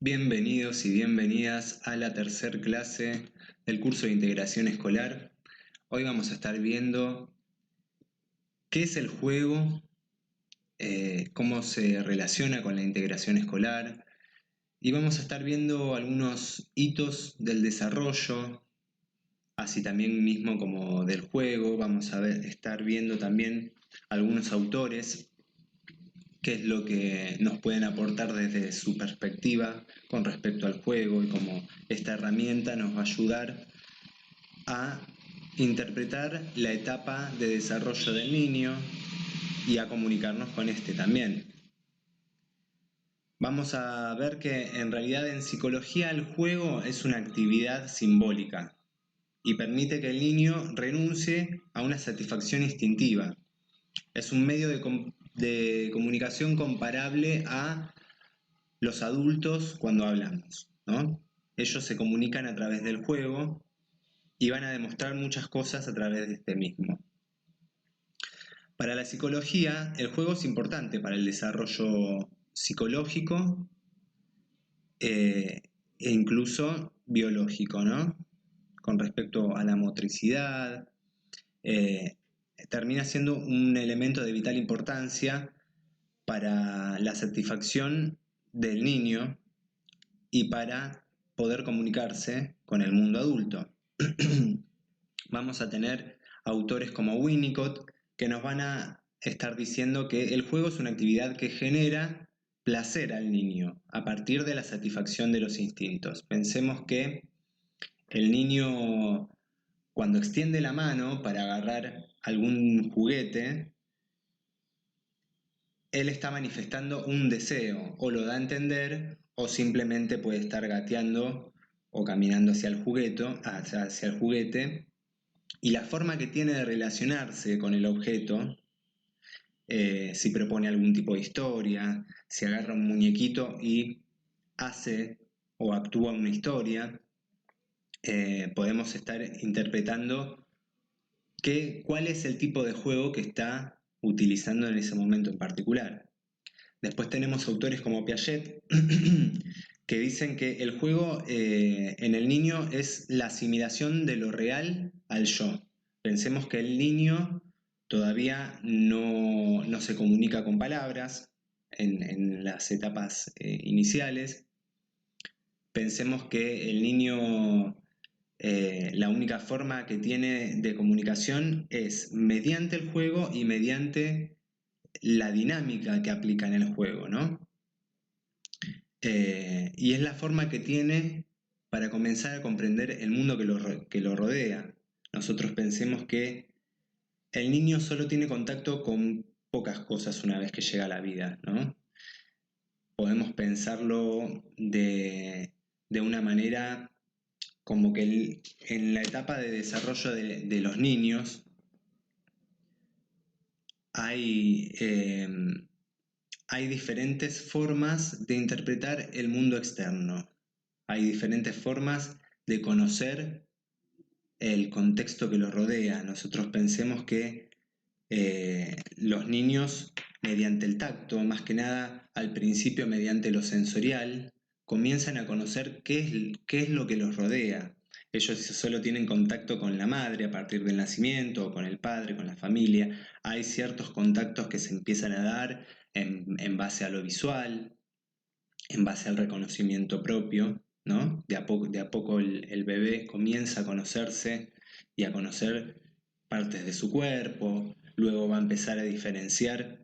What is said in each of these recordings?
Bienvenidos y bienvenidas a la tercer clase del curso de integración escolar. Hoy vamos a estar viendo qué es el juego, cómo se relaciona con la integración escolar y vamos a estar viendo algunos hitos del desarrollo, así también mismo como del juego. Vamos a estar viendo también algunos autores, qué es lo que nos pueden aportar desde su perspectiva con respecto al juego y cómo esta herramienta nos va a ayudar a interpretar la etapa de desarrollo del niño y a comunicarnos con este también. Vamos a ver que en realidad en psicología el juego es una actividad simbólica y permite que el niño renuncie a una satisfacción instintiva. Es un medio de comunicación comparable a los adultos cuando hablamos, ¿no? Ellos se comunican a través del juego y van a demostrar muchas cosas a través de este mismo. Para la psicología, el juego es importante para el desarrollo psicológico e incluso biológico, ¿no? Con respecto a la motricidad, termina siendo un elemento de vital importancia para la satisfacción del niño y para poder comunicarse con el mundo adulto. Vamos a tener autores como Winnicott que nos van a estar diciendo que el juego es una actividad que genera placer al niño a partir de la satisfacción de los instintos. Pensemos que el niño, cuando extiende la mano para agarrar algún juguete, él está manifestando un deseo, o lo da a entender, o simplemente puede estar gateando o caminando hacia el juguete, y la forma que tiene de relacionarse con el objeto, si propone algún tipo de historia, si agarra un muñequito y hace o actúa una historia, podemos estar interpretando cuál es el tipo de juego que está utilizando en ese momento en particular. Después tenemos autores como Piaget que dicen que el juego en el niño es la asimilación de lo real al yo. Pensemos que el niño todavía no se comunica con palabras en las etapas iniciales. Pensemos que el niño, la única forma que tiene de comunicación es mediante el juego y mediante la dinámica que aplica en el juego, ¿no? Y es la forma que tiene para comenzar a comprender el mundo que lo rodea. Nosotros pensemos que el niño solo tiene contacto con pocas cosas una vez que llega a la vida, ¿no? Podemos pensarlo de una manera como que en la etapa de desarrollo de los niños hay, hay diferentes formas de interpretar el mundo externo. Hay diferentes formas de conocer el contexto que lo rodea. Nosotros pensemos que los niños, mediante el tacto, más que nada al principio mediante lo sensorial, comienzan a conocer qué es lo que los rodea. Ellos solo tienen contacto con la madre a partir del nacimiento, o con el padre, con la familia. Hay ciertos contactos que se empiezan a dar en base a lo visual, en base al reconocimiento propio, ¿no? De a poco el bebé comienza a conocerse y a conocer partes de su cuerpo, luego va a empezar a diferenciar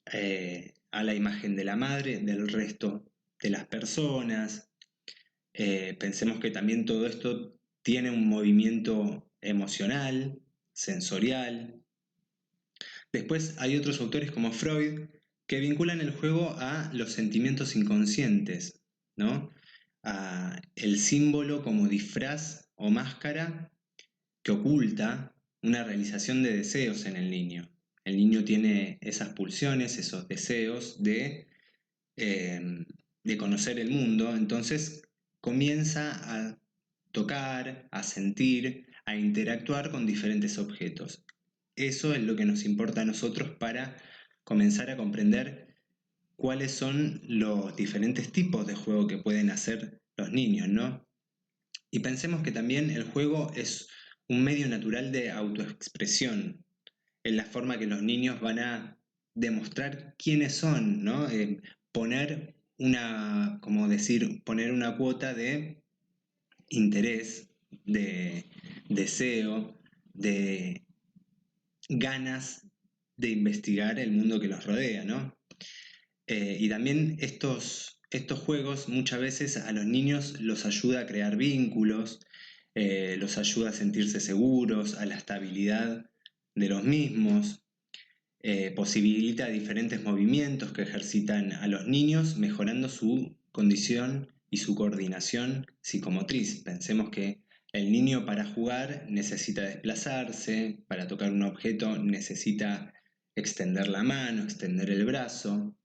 a la imagen de la madre del resto de las personas. Pensemos que también todo esto tiene un movimiento emocional, sensorial. Después hay otros autores como Freud que vinculan el juego a los sentimientos inconscientes, ¿no? A el símbolo como disfraz o máscara que oculta una realización de deseos en el niño. El niño tiene esas pulsiones, esos deseos eh, de conocer el mundo, entonces comienza a tocar, a sentir, a interactuar con diferentes objetos. Eso es lo que nos importa a nosotros para comenzar a comprender cuáles son los diferentes tipos de juego que pueden hacer los niños, ¿no? Y pensemos que también el juego es un medio natural de autoexpresión, en la forma que los niños van a demostrar quiénes son, ¿no? Poner como decir, poner una cuota de interés, de deseo, de ganas de investigar el mundo que los rodea, ¿no? Y también estos juegos muchas veces a los niños los ayuda a crear vínculos, los ayuda a sentirse seguros, a la estabilidad de los mismos, posibilita diferentes movimientos que ejercitan a los niños, mejorando su condición y su coordinación psicomotriz. Pensemos que el niño para jugar necesita desplazarse, para tocar un objeto necesita extender la mano, extender el brazo.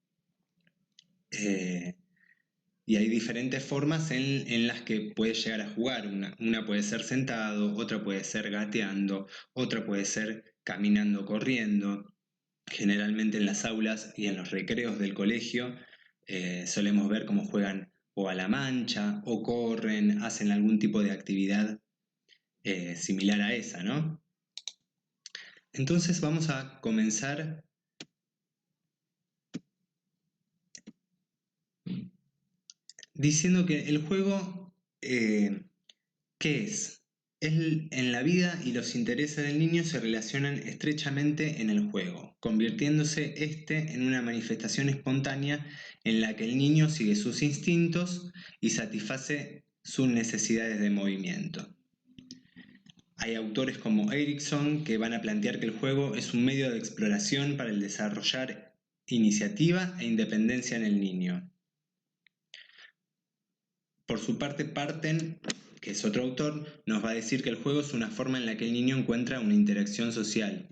Y hay diferentes formas en las que puede llegar a jugar. Una puede ser sentado, otra puede ser gateando, otra puede ser caminando, corriendo. Generalmente en las aulas y en los recreos del colegio solemos ver cómo juegan o a la mancha, o corren, hacen algún tipo de actividad similar a esa, ¿no? Entonces vamos a comenzar diciendo que el juego, ¿qué es? En la vida y los intereses del niño se relacionan estrechamente en el juego, convirtiéndose este en una manifestación espontánea en la que el niño sigue sus instintos y satisface sus necesidades de movimiento. Hay autores como Erickson que van a plantear que el juego es un medio de exploración para el desarrollar iniciativa e independencia en el niño. Por su parte, Parten, que es otro autor, nos va a decir que el juego es una forma en la que el niño encuentra una interacción social.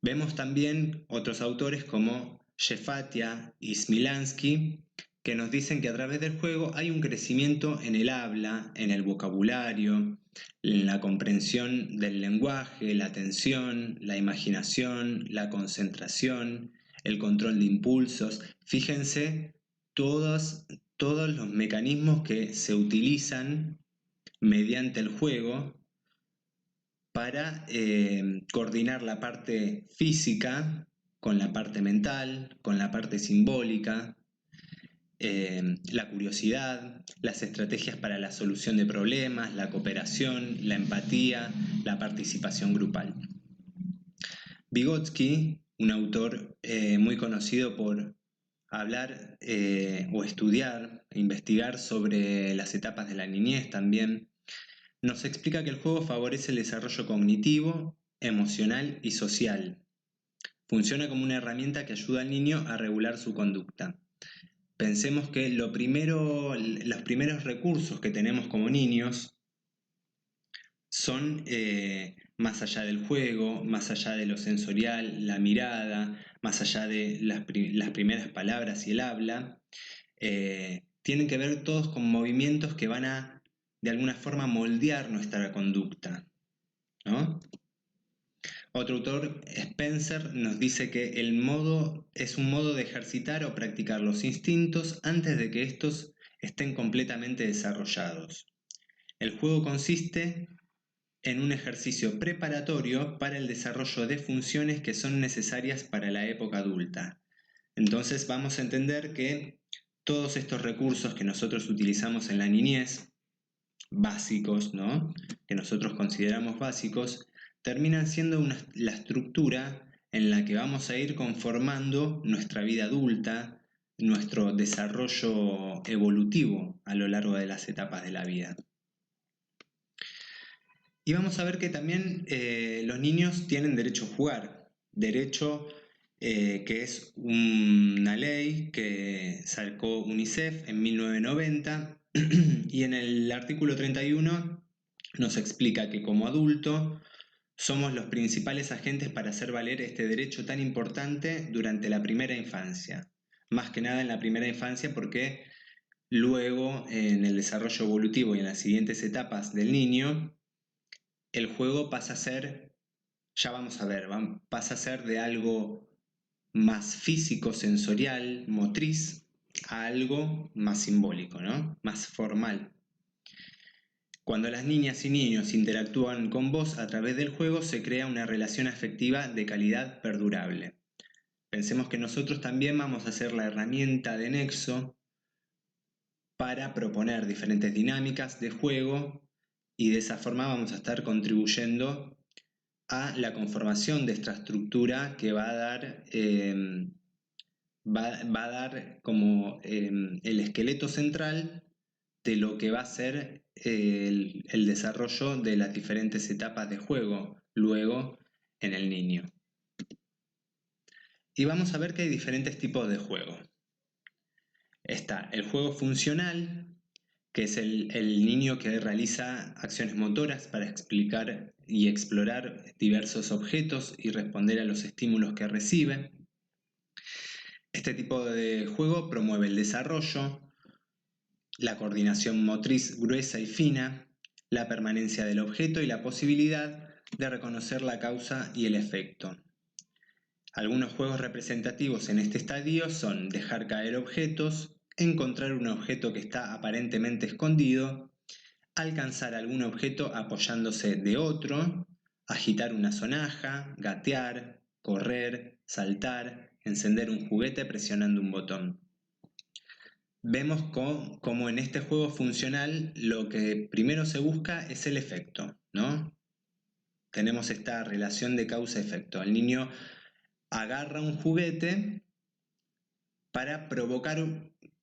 Vemos también otros autores como Shefatia y Smilansky, que nos dicen que a través del juego hay un crecimiento en el habla, en el vocabulario, en la comprensión del lenguaje, la atención, la imaginación, la concentración, el control de impulsos. Fíjense todos los mecanismos que se utilizan mediante el juego para coordinar la parte física con la parte mental, con la parte simbólica, la curiosidad, las estrategias para la solución de problemas, la cooperación, la empatía, la participación grupal. Vygotsky, un autor muy conocido por hablar o estudiar, investigar sobre las etapas de la niñez también, nos explica que el juego favorece el desarrollo cognitivo, emocional y social. Funciona como una herramienta que ayuda al niño a regular su conducta. Pensemos que los primeros recursos que tenemos como niños son más allá del juego, más allá de lo sensorial, la mirada, más allá de las primeras palabras y el habla, tienen que ver todos con movimientos que van a, de alguna forma, moldear nuestra conducta, ¿no? Otro autor, Spencer, nos dice que el modo es un modo de ejercitar o practicar los instintos antes de que estos estén completamente desarrollados. El juego consiste en un ejercicio preparatorio para el desarrollo de funciones que son necesarias para la época adulta. Entonces vamos a entender que todos estos recursos que nosotros utilizamos en la niñez, básicos, ¿no? Que nosotros consideramos básicos, terminan siendo la estructura en la que vamos a ir conformando nuestra vida adulta, nuestro desarrollo evolutivo a lo largo de las etapas de la vida. Y vamos a ver que también los niños tienen derecho a jugar, derecho que es una ley que sacó UNICEF en 1990 y en el artículo 31 nos explica que como adulto somos los principales agentes para hacer valer este derecho tan importante durante la primera infancia. Más que nada en la primera infancia porque luego en el desarrollo evolutivo y en las siguientes etapas del niño, el juego pasa a ser, ya vamos a ver, pasa a ser de algo más físico, sensorial, motriz, a algo más simbólico, ¿no? Más formal. Cuando las niñas y niños interactúan con vos a través del juego, se crea una relación afectiva de calidad perdurable. Pensemos que nosotros también vamos a ser la herramienta de nexo para proponer diferentes dinámicas de juego y de esa forma vamos a estar contribuyendo a la conformación de esta estructura que va a dar, va a dar como el esqueleto central de lo que va a ser el desarrollo de las diferentes etapas de juego luego en el niño. Y vamos a ver que hay diferentes tipos de juego. Está el juego funcional, que es el niño que realiza acciones motoras para explicar y explorar diversos objetos y responder a los estímulos que recibe. Este tipo de juego promueve el desarrollo, la coordinación motriz gruesa y fina, la permanencia del objeto y la posibilidad de reconocer la causa y el efecto. Algunos juegos representativos en este estadio son dejar caer objetos, encontrar un objeto que está aparentemente escondido, alcanzar algún objeto apoyándose de otro, agitar una sonaja, gatear, correr, saltar, encender un juguete presionando un botón. Vemos cómo en este juego funcional lo que primero se busca es el efecto, ¿no? Tenemos esta relación de causa-efecto. El niño agarra un juguete para provocar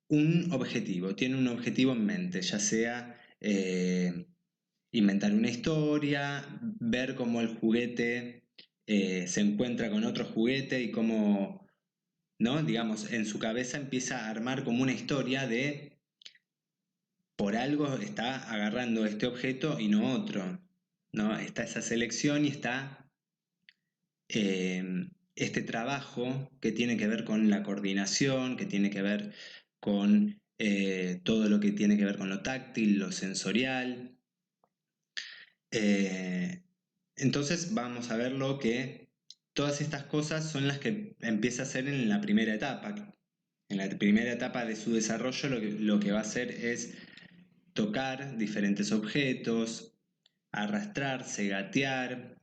un objetivo, tiene un objetivo en mente, ya sea inventar una historia, ver cómo el juguete se encuentra con otro juguete y cómo, ¿no? Digamos, en su cabeza empieza a armar como una historia de por algo está agarrando este objeto y no otro, ¿no? Está esa selección y está este trabajo que tiene que ver con la coordinación, que tiene que ver con todo lo que tiene que ver con lo táctil, lo sensorial. Entonces vamos a ver lo que todas estas cosas son las que empieza a hacer en la primera etapa. En la primera etapa de su desarrollo lo que va a hacer es tocar diferentes objetos, arrastrarse, gatear,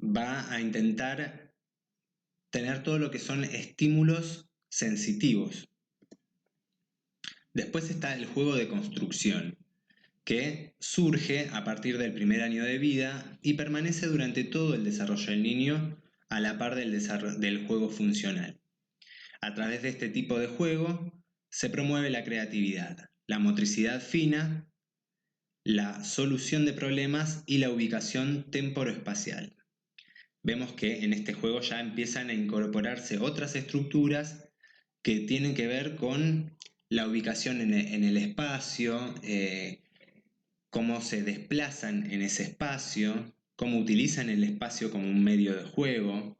va a intentar tener todo lo que son estímulos sensitivos. Después está el juego de construcción, que surge a partir del primer año de vida y permanece durante todo el desarrollo del niño a la par del juego funcional. A través de este tipo de juego se promueve la creatividad, la motricidad fina, la solución de problemas y la ubicación temporoespacial. Vemos que en este juego ya empiezan a incorporarse otras estructuras que tienen que ver con la ubicación en el espacio, cómo se desplazan en ese espacio, cómo utilizan el espacio como un medio de juego,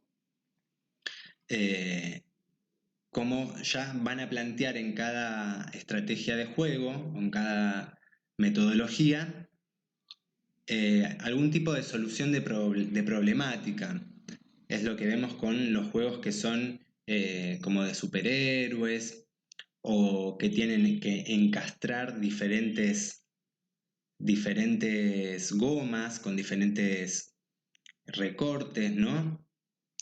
cómo ya van a plantear en cada estrategia de juego, en cada metodología, algún tipo de solución de problemática. Es lo que vemos con los juegos que son como de superhéroes o que tienen que encastrar diferentes gomas con diferentes recortes, ¿no?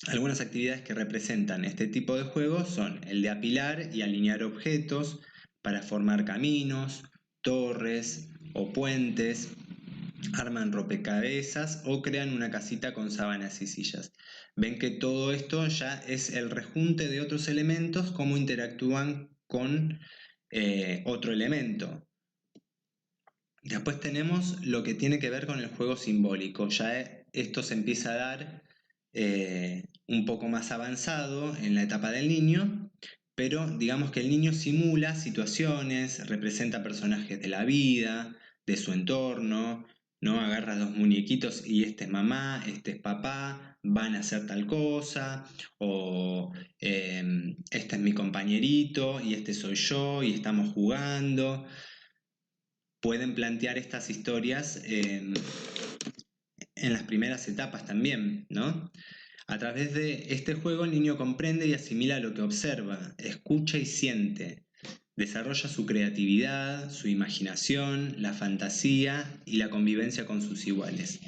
Algunas actividades que representan este tipo de juegos son el de apilar y alinear objetos para formar caminos, torres o puentes, arman rompecabezas o crean una casita con sábanas y sillas. Ven que todo esto ya es el rejunte de otros elementos, cómo interactúan con otro elemento. Después tenemos lo que tiene que ver con el juego simbólico. Ya esto se empieza a dar un poco más avanzado en la etapa del niño, pero digamos que el niño simula situaciones, representa personajes de la vida, de su entorno, ¿no? Agarra dos muñequitos y este es mamá, este es papá, van a hacer tal cosa, o este es mi compañerito y este soy yo y estamos jugando. Pueden plantear estas historias en las primeras etapas también, ¿no? A través de este juego el niño comprende y asimila lo que observa, escucha y siente. Desarrolla su creatividad, su imaginación, la fantasía y la convivencia con sus iguales.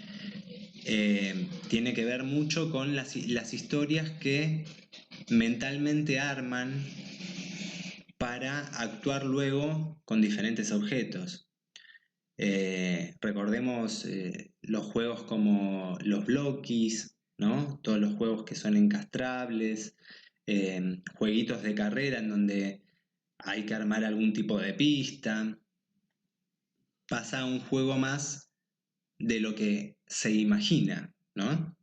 Tiene que ver mucho con las historias que mentalmente arman para actuar luego con diferentes objetos. Recordemos los juegos como los Blockies, ¿no? Todos los juegos que son encastrables, jueguitos de carrera en donde hay que armar algún tipo de pista. Pasa a un juego más de lo que se imagina, ¿no?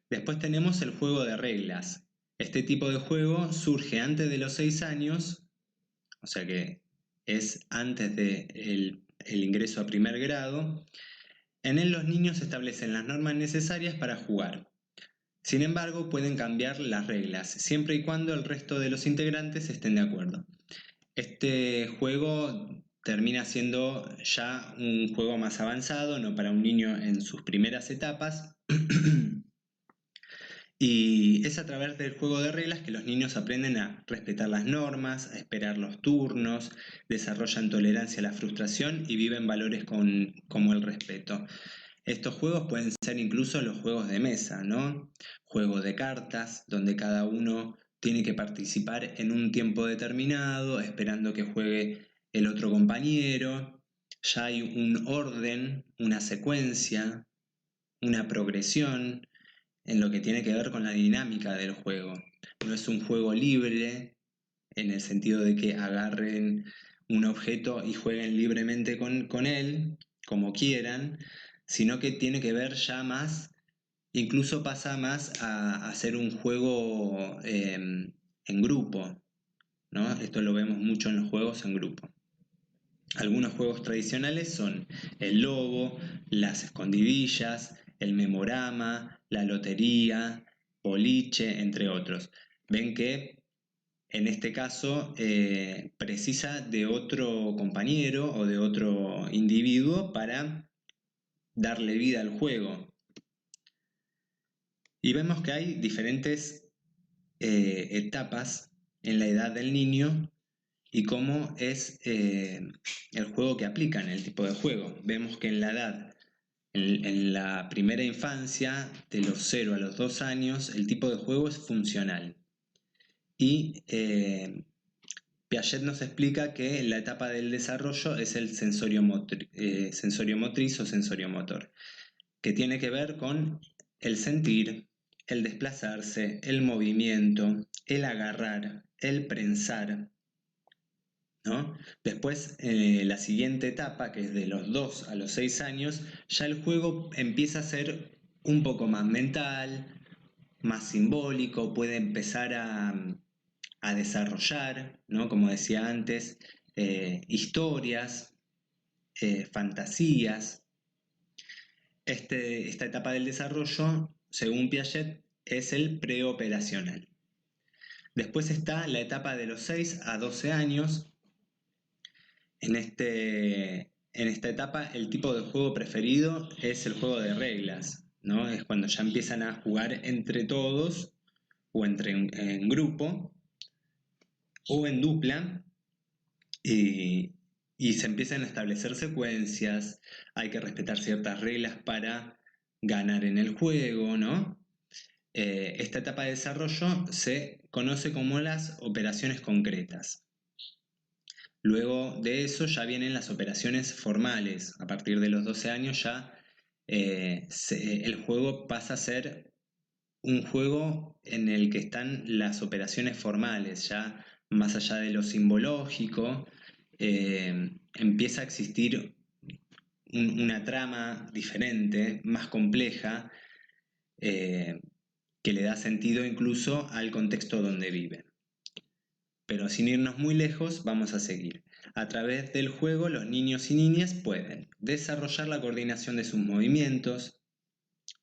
Después tenemos el juego de reglas. Este tipo de juego surge antes de los 6 años, o sea que es antes del ingreso a primer grado. En él los niños establecen las normas necesarias para jugar. Sin embargo, pueden cambiar las reglas, siempre y cuando el resto de los integrantes estén de acuerdo. Este juego termina siendo ya un juego más avanzado, no para un niño en sus primeras etapas. Y es a través del juego de reglas que los niños aprenden a respetar las normas, a esperar los turnos, desarrollan tolerancia a la frustración y viven valores como el respeto. Estos juegos pueden ser incluso los juegos de mesa, ¿no? Juegos de cartas, donde cada uno tiene que participar en un tiempo determinado, esperando que juegue el otro compañero. Ya hay un orden, una secuencia, una progresión en lo que tiene que ver con la dinámica del juego. No es un juego libre en el sentido de que agarren un objeto y jueguen libremente con él, como quieran, sino que tiene que ver ya más, incluso pasa más a ser un juego en grupo, ¿no? Esto lo vemos mucho en los juegos en grupo. Algunos juegos tradicionales son el lobo, las escondidillas, el memorama, la lotería, boliche, entre otros. Ven que en este caso precisa de otro compañero o de otro individuo para darle vida al juego. Y vemos que hay diferentes etapas en la edad del niño y cómo es el juego que aplican, el tipo de juego. Vemos que en la edad, en la primera infancia, de los 0 a los 2 años, el tipo de juego es funcional. Y Piaget nos explica que la etapa del desarrollo es el sensorio motriz o sensorio motor, que tiene que ver con el sentir, el desplazarse, el movimiento, el agarrar, el prensar, ¿no? Después, la siguiente etapa, que es de los 2 a los 6 años, ya el juego empieza a ser un poco más mental, más simbólico, puede empezar a desarrollar, ¿no? Como decía antes, historias, fantasías. Esta etapa del desarrollo, según Piaget, es el preoperacional. Después está la etapa de los 6 a 12 años. En esta etapa el tipo de juego preferido es el juego de reglas, ¿no? Es cuando ya empiezan a jugar entre todos o en grupo o en dupla y se empiezan a establecer secuencias, hay que respetar ciertas reglas para ganar en el juego, ¿no? Esta etapa de desarrollo se conoce como las operaciones concretas. Luego de eso ya vienen las operaciones formales. A partir de los 12 años ya el juego pasa a ser un juego en el que están las operaciones formales, ya más allá de lo simbológico, empieza a existir una trama diferente, más compleja, que le da sentido incluso al contexto donde viven. Pero sin irnos muy lejos, vamos a seguir. A través del juego, los niños y niñas pueden desarrollar la coordinación de sus movimientos.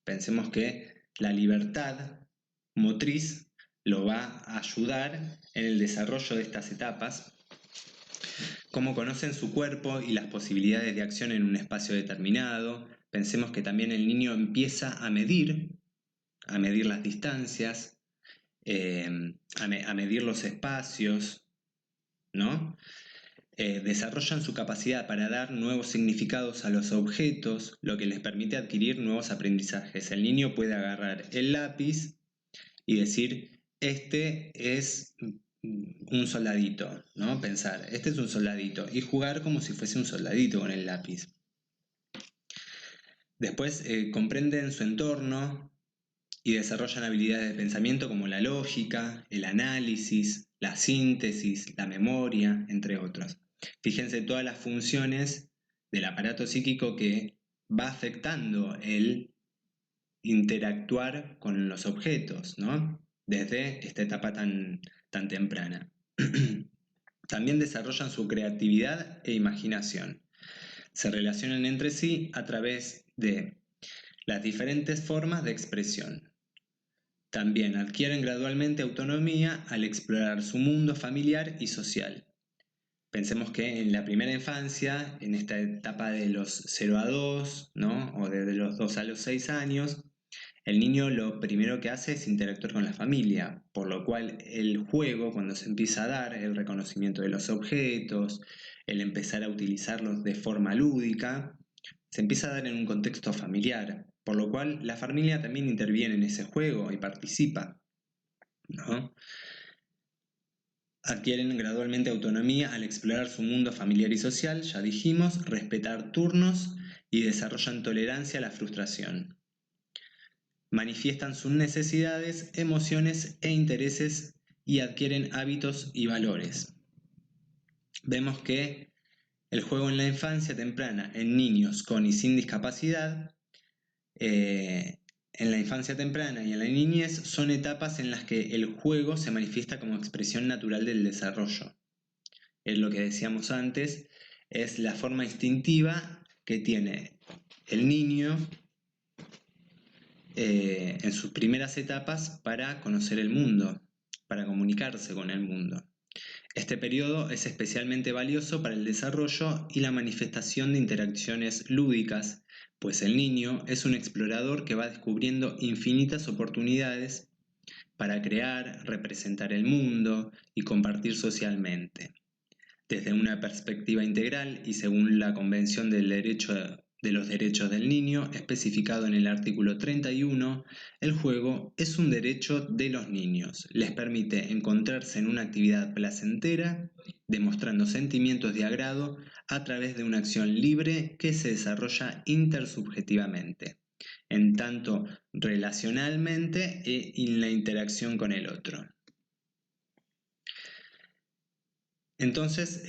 Pensemos que la libertad motriz lo va a ayudar en el desarrollo de estas etapas. Cómo conocen su cuerpo y las posibilidades de acción en un espacio determinado. Pensemos que también el niño empieza a medir a medir las distancias, a medir los espacios, ¿no? Desarrollan su capacidad para dar nuevos significados a los objetos, lo que les permite adquirir nuevos aprendizajes. El niño puede agarrar el lápiz y decir, este es un soldadito, ¿no? Pensar, este es un soldadito, y jugar como si fuese un soldadito con el lápiz. Después comprenden su entorno y desarrollan habilidades de pensamiento como la lógica, el análisis, la síntesis, la memoria, entre otros. Fíjense todas las funciones del aparato psíquico que va afectando el interactuar con los objetos, ¿no? Desde esta etapa tan temprana. También desarrollan su creatividad e imaginación. Se relacionan entre sí a través de las diferentes formas de expresión. También adquieren gradualmente autonomía al explorar su mundo familiar y social. Pensemos que en la primera infancia, en esta etapa de los 0 a 2, ¿no? O desde los 2 a los 6 años, el niño lo primero que hace es interactuar con la familia, por lo cual el juego, cuando se empieza a dar, el reconocimiento de los objetos, el empezar a utilizarlos de forma lúdica, se empieza a dar en un contexto familiar, por lo cual la familia también interviene en ese juego y participa, ¿no? Adquieren gradualmente autonomía al explorar su mundo familiar y social, ya dijimos, respetar turnos y desarrollan tolerancia a la frustración. Manifiestan sus necesidades, emociones e intereses y adquieren hábitos y valores. Vemos que el juego en la infancia temprana en niños con y sin discapacidad, en la infancia temprana y en la niñez son etapas en las que el juego se manifiesta como expresión natural del desarrollo. Es lo que decíamos antes, es la forma instintiva que tiene el niño en sus primeras etapas para conocer el mundo, para comunicarse con el mundo. Este periodo es especialmente valioso para el desarrollo y la manifestación de interacciones lúdicas, pues el niño es un explorador que va descubriendo infinitas oportunidades para crear, representar el mundo y compartir socialmente. Desde una perspectiva integral y según la Convención de los Derechos del Niño, especificado en el artículo 31, el juego es un derecho de los niños. Les permite encontrarse en una actividad placentera, demostrando sentimientos de agrado a través de una acción libre que se desarrolla intersubjetivamente, en tanto relacionalmente e en la interacción con el otro. Entonces,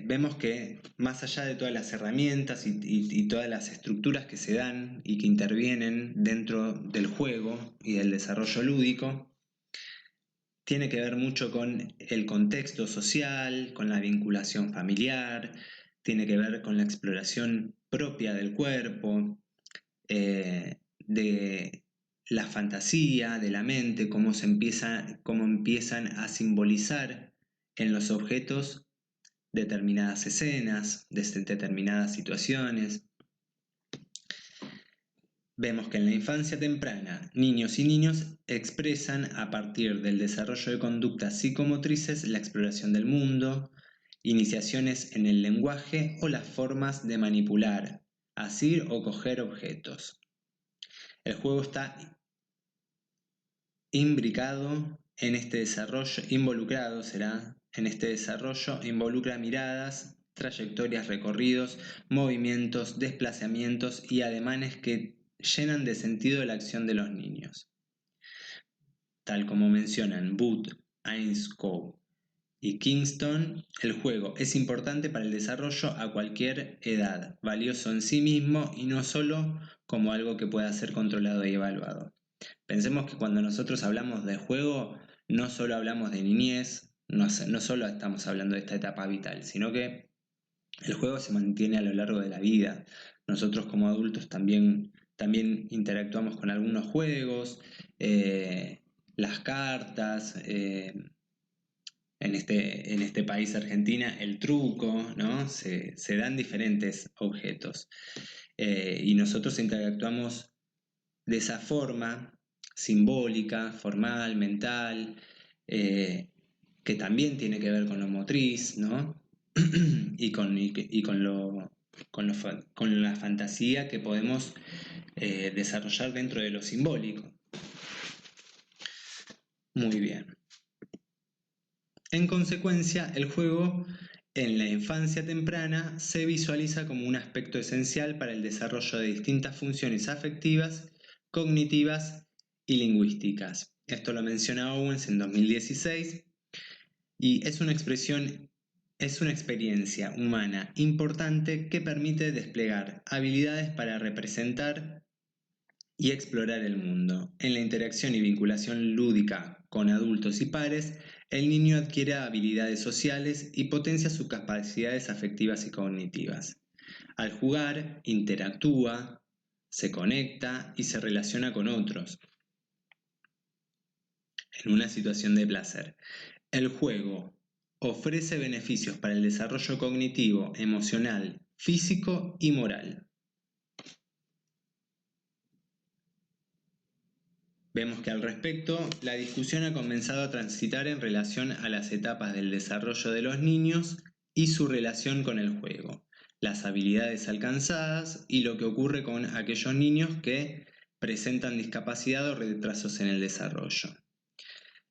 vemos que más allá de todas las herramientas y todas las estructuras que se dan y que intervienen dentro del juego y del desarrollo lúdico, tiene que ver mucho con el contexto social, con la vinculación familiar, tiene que ver con la exploración propia del cuerpo, de la fantasía, de la mente, cómo empiezan a simbolizar en los objetos determinadas escenas, determinadas situaciones. Vemos que en la infancia temprana, niños y niños expresan a partir del desarrollo de conductas psicomotrices la exploración del mundo, iniciaciones en el lenguaje o las formas de manipular, asir o coger objetos. El juego está involucrado en este desarrollo, involucra miradas, trayectorias, recorridos, movimientos, desplazamientos y ademanes que llenan de sentido la acción de los niños. Tal como mencionan Booth, Ainscough y Kingston, el juego es importante para el desarrollo a cualquier edad, valioso en sí mismo y no solo como algo que pueda ser controlado y evaluado. Pensemos que cuando nosotros hablamos de juego, no solo hablamos de niñez, no solo estamos hablando de esta etapa vital, sino que el juego se mantiene a lo largo de la vida. Nosotros como adultos también interactuamos con algunos juegos, las cartas, en este país Argentina el truco, ¿no? Se dan diferentes objetos y nosotros interactuamos de esa forma, simbólica, formal, mental, que también tiene que ver con lo motriz, ¿no? y con la fantasía que podemos desarrollar dentro de lo simbólico. Muy bien. En consecuencia, el juego en la infancia temprana se visualiza como un aspecto esencial para el desarrollo de distintas funciones afectivas, cognitivas y lingüísticas. Esto lo menciona Owens en 2016 y es una experiencia humana importante que permite desplegar habilidades para representar y explorar el mundo. En la interacción y vinculación lúdica con adultos y pares, el niño adquiere habilidades sociales y potencia sus capacidades afectivas y cognitivas. Al jugar, interactúa, se conecta y se relaciona con otros en una situación de placer. El juego ofrece beneficios para el desarrollo cognitivo, emocional, físico y moral. Vemos que al respecto, la discusión ha comenzado a transitar en relación a las etapas del desarrollo de los niños y su relación con el juego, las habilidades alcanzadas y lo que ocurre con aquellos niños que presentan discapacidad o retrasos en el desarrollo.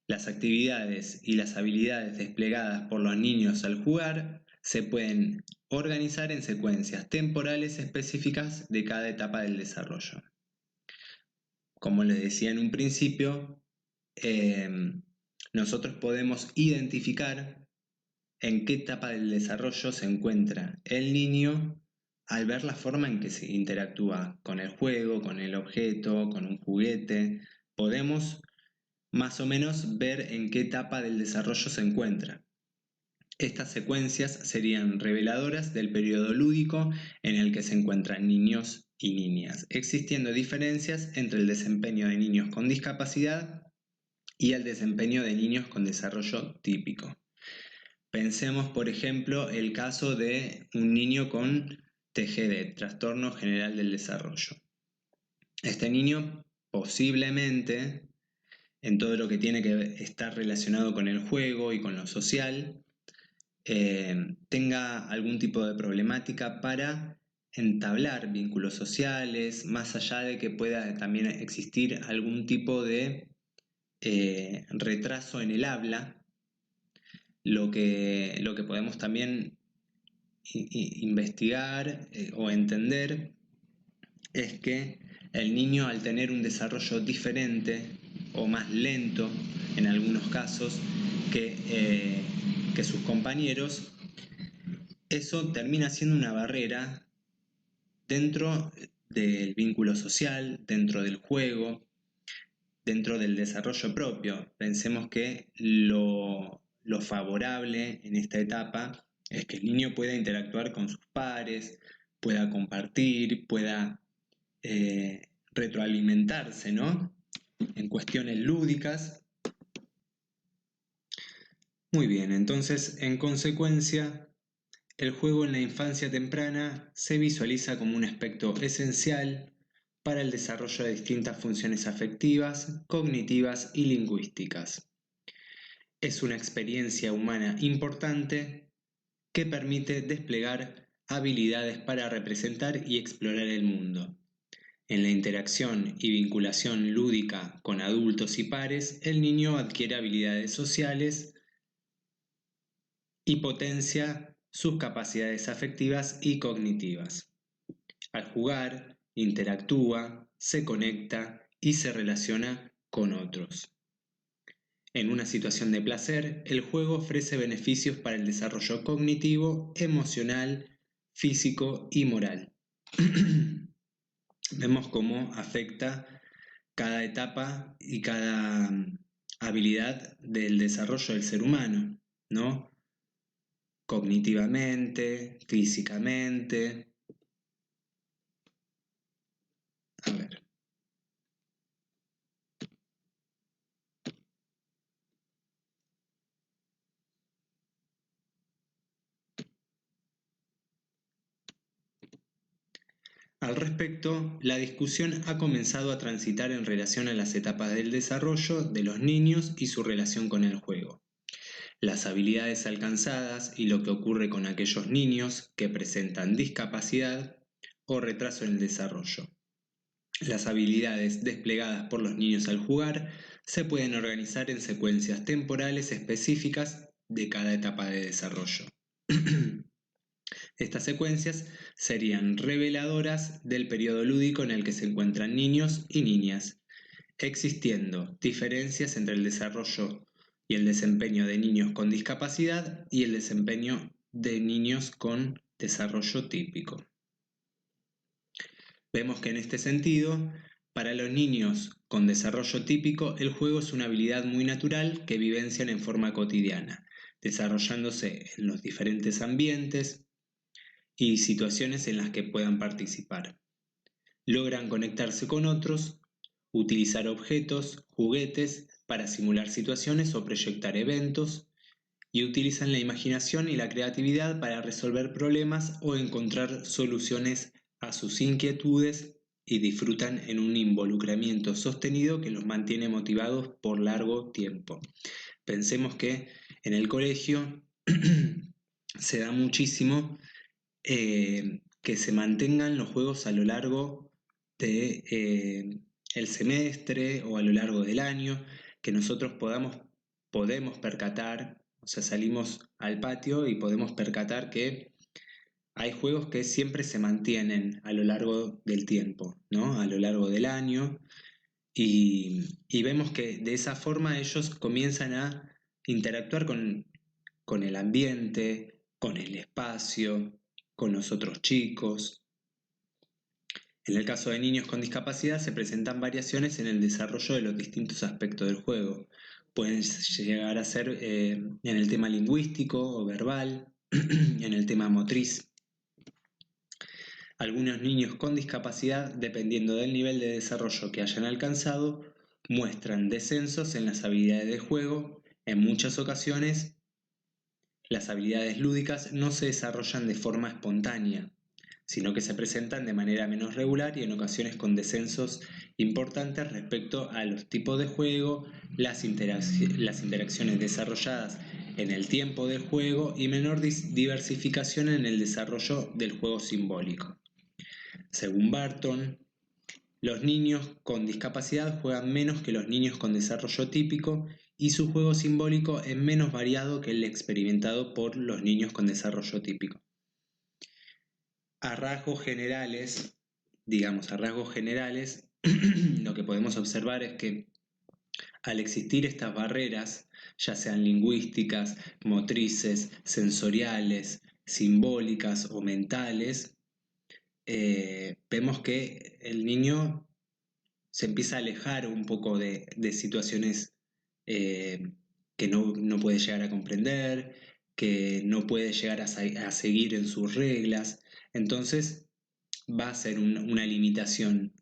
Las actividades y las habilidades desplegadas por los niños al jugar se pueden organizar en secuencias temporales específicas de cada etapa del desarrollo. Como les decía en un principio, nosotros podemos identificar en qué etapa del desarrollo se encuentra el niño al ver la forma en que se interactúa con el juego, con el objeto, con un juguete. Podemos más o menos ver en qué etapa del desarrollo se encuentra. Estas secuencias serían reveladoras del periodo lúdico en el que se encuentran niños y niñas, existiendo diferencias entre el desempeño de niños con discapacidad y el desempeño de niños con desarrollo típico. Pensemos, por ejemplo, el caso de un niño con TGD, Trastorno General del Desarrollo. Este niño posiblemente, en todo lo que tiene que estar relacionado con el juego y con lo social, tenga algún tipo de problemática para entablar vínculos sociales, más allá de que pueda también existir algún tipo de retraso en el habla. Lo que podemos también investigar o entender es que el niño, al tener un desarrollo diferente o más lento en algunos casos que sus compañeros, eso termina siendo una barrera dentro del vínculo social, dentro del juego, dentro del desarrollo propio. Pensemos que lo favorable en esta etapa es que el niño pueda interactuar con sus pares, pueda compartir, pueda retroalimentarse, ¿no? En cuestiones lúdicas. Muy bien, entonces, en consecuencia, el juego en la infancia temprana se visualiza como un aspecto esencial para el desarrollo de distintas funciones afectivas, cognitivas y lingüísticas. Es una experiencia humana importante que permite desplegar habilidades para representar y explorar el mundo. En la interacción y vinculación lúdica con adultos y pares, el niño adquiere habilidades sociales y potencia sus capacidades afectivas y cognitivas. Al jugar, interactúa, se conecta y se relaciona con otros. En una situación de placer, el juego ofrece beneficios para el desarrollo cognitivo, emocional, físico y moral. Vemos cómo afecta cada etapa y cada habilidad del desarrollo del ser humano, ¿no? Cognitivamente, físicamente. A ver. Al respecto, la discusión ha comenzado a transitar en relación a las etapas del desarrollo de los niños y su relación con el juego, las habilidades alcanzadas y lo que ocurre con aquellos niños que presentan discapacidad o retraso en el desarrollo. Las habilidades desplegadas por los niños al jugar se pueden organizar en secuencias temporales específicas de cada etapa de desarrollo. Estas secuencias serían reveladoras del periodo lúdico en el que se encuentran niños y niñas, existiendo diferencias entre el desarrollo y el desempeño de niños con discapacidad y el desempeño de niños con desarrollo típico. Vemos que en este sentido, para los niños con desarrollo típico, el juego es una habilidad muy natural que vivencian en forma cotidiana, desarrollándose en los diferentes ambientes y situaciones en las que puedan participar. Logran conectarse con otros, utilizar objetos, juguetes para simular situaciones o proyectar eventos, y utilizan la imaginación y la creatividad para resolver problemas o encontrar soluciones a sus inquietudes y disfrutan en un involucramiento sostenido que los mantiene motivados por largo tiempo. Pensemos que en el colegio se da muchísimo que se mantengan los juegos a lo largo de el semestre o a lo largo del año, que nosotros podemos percatar, o sea, salimos al patio y podemos percatar que hay juegos que siempre se mantienen a lo largo del tiempo, ¿no? A lo largo del año, y vemos que de esa forma ellos comienzan a interactuar con el ambiente, con el espacio, con los otros chicos. En el caso de niños con discapacidad se presentan variaciones en el desarrollo de los distintos aspectos del juego. Pueden llegar a ser en el tema lingüístico o verbal, en el tema motriz. Algunos niños con discapacidad, dependiendo del nivel de desarrollo que hayan alcanzado, muestran descensos en las habilidades de juego. En muchas ocasiones, las habilidades lúdicas no se desarrollan de forma espontánea, sino que se presentan de manera menos regular y en ocasiones con descensos importantes respecto a los tipos de juego, las interacciones desarrolladas en el tiempo del juego y menor diversificación en el desarrollo del juego simbólico. Según Barton, los niños con discapacidad juegan menos que los niños con desarrollo típico y su juego simbólico es menos variado que el experimentado por los niños con desarrollo típico. A rasgos generales, lo que podemos observar es que al existir estas barreras, ya sean lingüísticas, motrices, sensoriales, simbólicas o mentales, vemos que el niño se empieza a alejar un poco de situaciones que no puede llegar a comprender, que no puede llegar a seguir en sus reglas. Entonces va a ser una limitación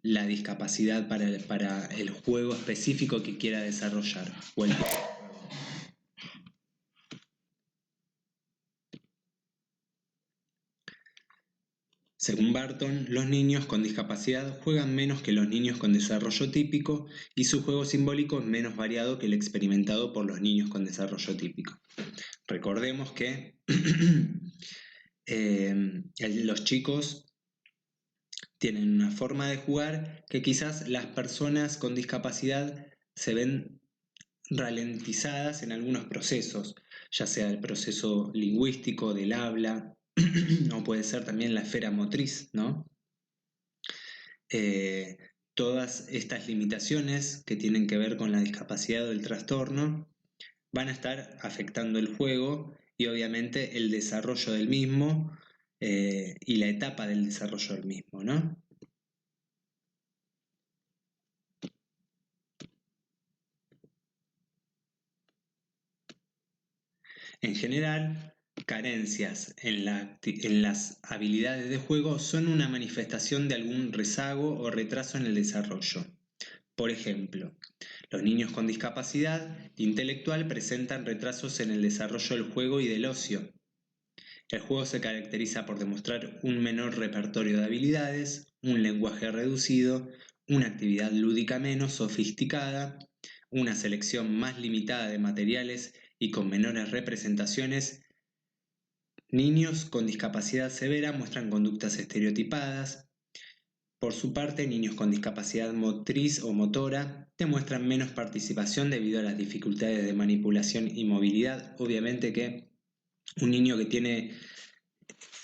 la discapacidad para el juego específico que quiera desarrollar o el Según Barton, los niños con discapacidad juegan menos que los niños con desarrollo típico y su juego simbólico es menos variado que el experimentado por los niños con desarrollo típico. Recordemos que los chicos tienen una forma de jugar que quizás las personas con discapacidad se ven ralentizadas en algunos procesos, ya sea el proceso lingüístico del habla, o puede ser también la esfera motriz, ¿no? Todas estas limitaciones que tienen que ver con la discapacidad o el trastorno van a estar afectando el juego y obviamente el desarrollo del mismo y la etapa del desarrollo del mismo, ¿no? En general, carencias en las habilidades de juego son una manifestación de algún rezago o retraso en el desarrollo. Por ejemplo, los niños con discapacidad intelectual presentan retrasos en el desarrollo del juego y del ocio. El juego se caracteriza por demostrar un menor repertorio de habilidades, un lenguaje reducido, una actividad lúdica menos sofisticada, una selección más limitada de materiales y con menores representaciones. Niños con discapacidad severa muestran conductas estereotipadas. Por su parte, niños con discapacidad motriz o motora demuestran menos participación debido a las dificultades de manipulación y movilidad. Obviamente que un niño que tiene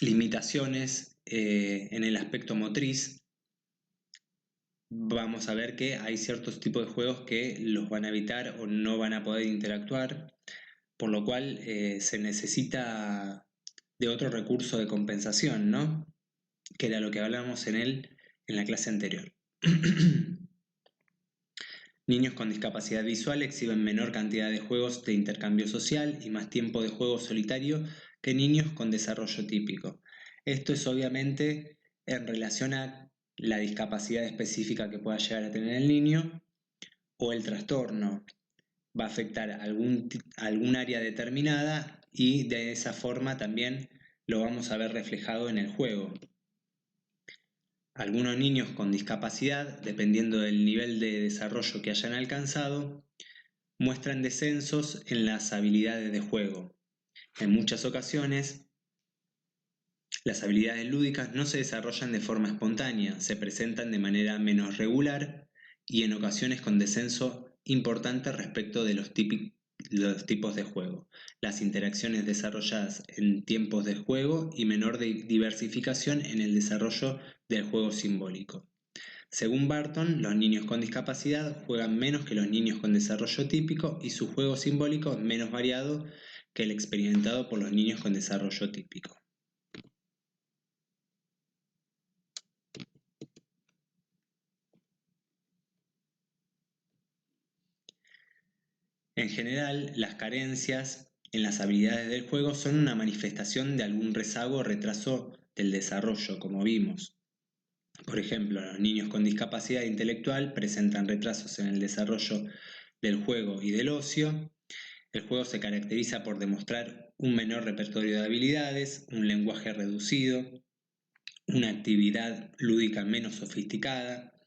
limitaciones en el aspecto motriz, vamos a ver que hay ciertos tipos de juegos que los van a evitar o no van a poder interactuar, por lo cual se necesita de otro recurso de compensación, ¿no? Que era lo que hablábamos en la clase anterior. Niños con discapacidad visual exhiben menor cantidad de juegos de intercambio social y más tiempo de juego solitario que niños con desarrollo típico. Esto es obviamente en relación a la discapacidad específica que pueda llegar a tener el niño o el trastorno. Va a afectar algún área determinada y de esa forma también lo vamos a ver reflejado en el juego. Algunos niños con discapacidad, dependiendo del nivel de desarrollo que hayan alcanzado, muestran descensos en las habilidades de juego. En muchas ocasiones, las habilidades lúdicas no se desarrollan de forma espontánea, se presentan de manera menos regular y en ocasiones con descenso importante respecto de los tipos de juego, las interacciones desarrolladas en tiempos de juego y menor diversificación en el desarrollo del juego simbólico. Según Barton, los niños con discapacidad juegan menos que los niños con desarrollo típico y su juego simbólico es menos variado que el experimentado por los niños con desarrollo típico. En general, las carencias en las habilidades del juego son una manifestación de algún rezago o retraso del desarrollo, como vimos. Por ejemplo, los niños con discapacidad intelectual presentan retrasos en el desarrollo del juego y del ocio. El juego se caracteriza por demostrar un menor repertorio de habilidades, un lenguaje reducido, una actividad lúdica menos sofisticada,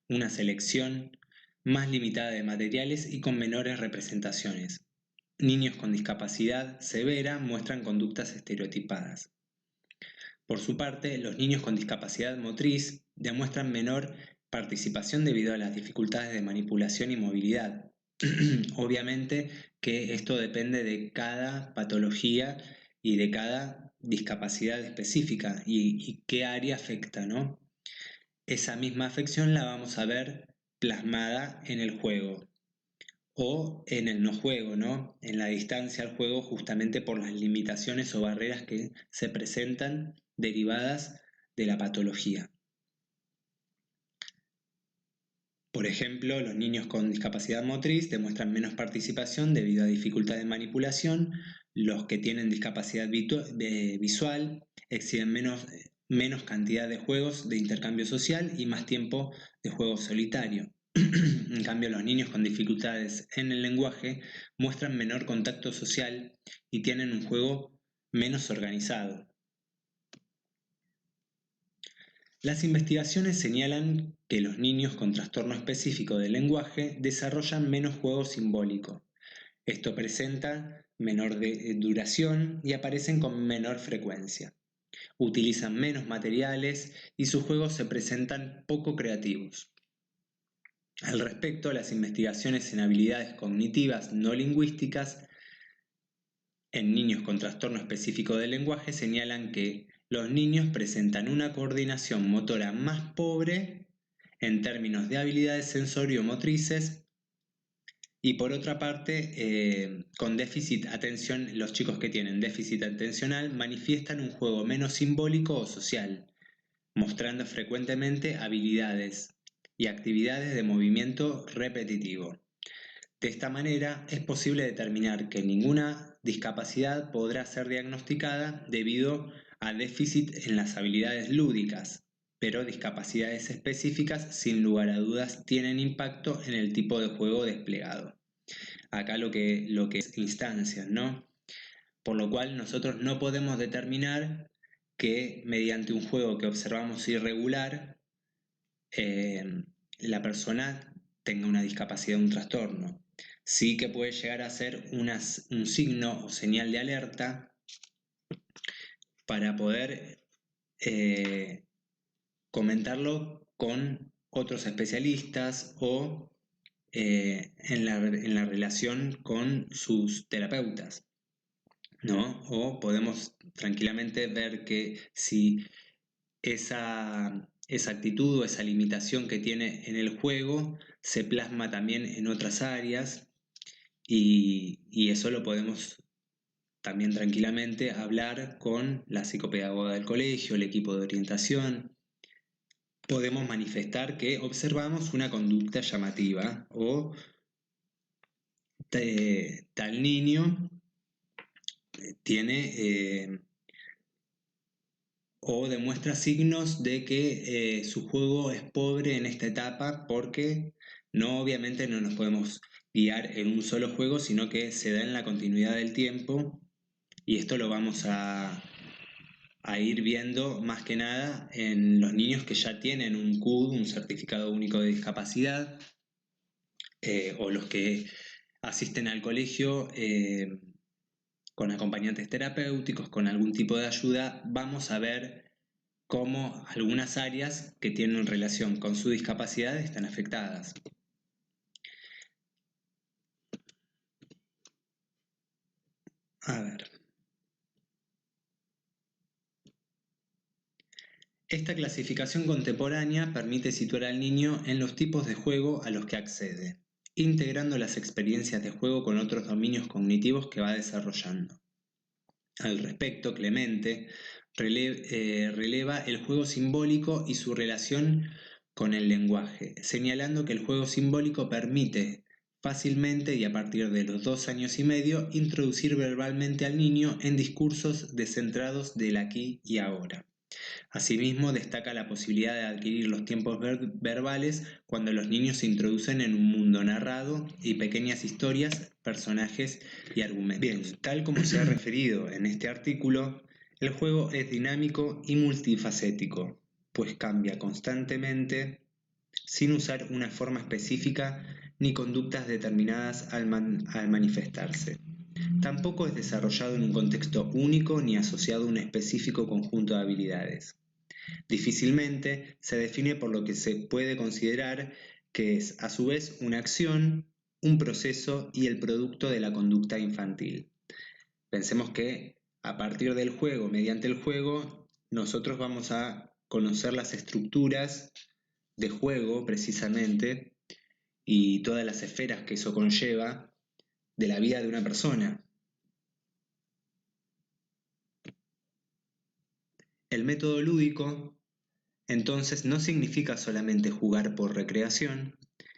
una selección más limitada de materiales y con menores representaciones. Niños con discapacidad severa muestran conductas estereotipadas. Por su parte, los niños con discapacidad motriz demuestran menor participación debido a las dificultades de manipulación y movilidad. Obviamente que esto depende de cada patología y de cada discapacidad específica y qué área afecta, ¿no? Esa misma afección la vamos a ver plasmada en el juego o en el no juego, ¿no? En la distancia al juego justamente por las limitaciones o barreras que se presentan derivadas de la patología. Por ejemplo, los niños con discapacidad motriz demuestran menos participación debido a dificultad de manipulación, los que tienen discapacidad visual exhiben menos cantidad de juegos de intercambio social y más tiempo de juego solitario. En cambio, los niños con dificultades en el lenguaje muestran menor contacto social y tienen un juego menos organizado. Las investigaciones señalan que los niños con trastorno específico del lenguaje desarrollan menos juego simbólico. Esto presenta menor duración y aparecen con menor frecuencia. Utilizan menos materiales y sus juegos se presentan poco creativos. Al respecto, las investigaciones en habilidades cognitivas no lingüísticas en niños con trastorno específico del lenguaje señalan que los niños presentan una coordinación motora más pobre en términos de habilidades sensorio-motrices y por otra parte, con déficit atención, los chicos que tienen déficit atencional manifiestan un juego menos simbólico o social, mostrando frecuentemente habilidades y actividades de movimiento repetitivo. De esta manera es posible determinar que ninguna discapacidad podrá ser diagnosticada debido a déficit en las habilidades lúdicas, pero discapacidades específicas sin lugar a dudas tienen impacto en el tipo de juego desplegado. Acá lo que es instancias, ¿no? por lo cual nosotros no podemos determinar que mediante un juego que observamos irregular, la persona tenga una discapacidad o un trastorno. Sí que puede llegar a ser un signo o señal de alerta para poder comentarlo con otros especialistas o en la relación con sus terapeutas, ¿no? O podemos tranquilamente ver que si esa actitud o esa limitación que tiene en el juego se plasma también en otras áreas y eso lo podemos también tranquilamente hablar con la psicopedagoga del colegio, el equipo de orientación. Podemos manifestar que observamos una conducta llamativa o tal niño tiene o demuestra signos de que su juego es pobre en esta etapa porque obviamente no nos podemos guiar en un solo juego, sino que se da en la continuidad del tiempo y esto lo vamos a ir viendo más que nada en los niños que ya tienen un CUD, un certificado único de discapacidad, o los que asisten al colegio con acompañantes terapéuticos, con algún tipo de ayuda. Vamos a ver cómo algunas áreas que tienen relación con su discapacidad están afectadas. A ver. Esta clasificación contemporánea permite situar al niño en los tipos de juego a los que accede, integrando las experiencias de juego con otros dominios cognitivos que va desarrollando. Al respecto, Clemente releva el juego simbólico y su relación con el lenguaje, señalando que el juego simbólico permite fácilmente y a partir de los 2 años y medio introducir verbalmente al niño en discursos descentrados del aquí y ahora. Asimismo, destaca la posibilidad de adquirir los tiempos verbales cuando los niños se introducen en un mundo narrado y pequeñas historias, personajes y argumentos. Bien, tal como se ha referido en este artículo, el juego es dinámico y multifacético, pues cambia constantemente sin usar una forma específica ni conductas determinadas al manifestarse. Tampoco es desarrollado en un contexto único ni asociado a un específico conjunto de habilidades. Difícilmente se define por lo que se puede considerar que es a su vez una acción, un proceso y el producto de la conducta infantil. Pensemos que a partir del juego, mediante el juego, nosotros vamos a conocer las estructuras de juego precisamente y todas las esferas que eso conlleva de la vida de una persona. El método lúdico entonces no significa solamente jugar por recreación,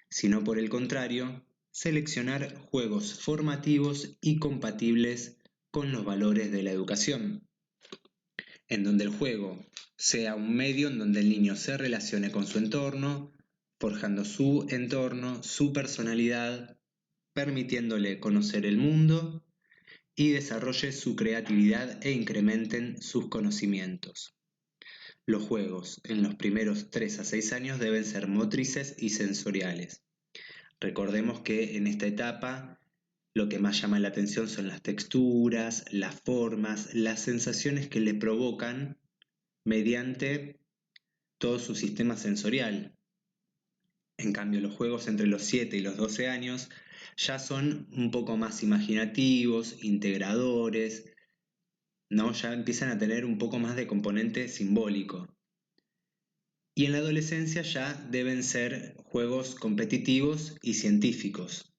sino por el contrario, seleccionar juegos formativos y compatibles con los valores de la educación, en donde el juego sea un medio en donde el niño se relacione con su entorno, forjando su entorno, su personalidad, permitiéndole conocer el mundo y desarrolle su creatividad e incrementen sus conocimientos. Los juegos en los primeros 3 a 6 años deben ser motrices y sensoriales. Recordemos que en esta etapa lo que más llama la atención son las texturas, las formas, las sensaciones que le provocan mediante todo su sistema sensorial. En cambio, los juegos entre los 7 y los 12 años ya son un poco más imaginativos, integradores, ¿no? Ya empiezan a tener un poco más de componente simbólico. Y en la adolescencia ya deben ser juegos competitivos y científicos.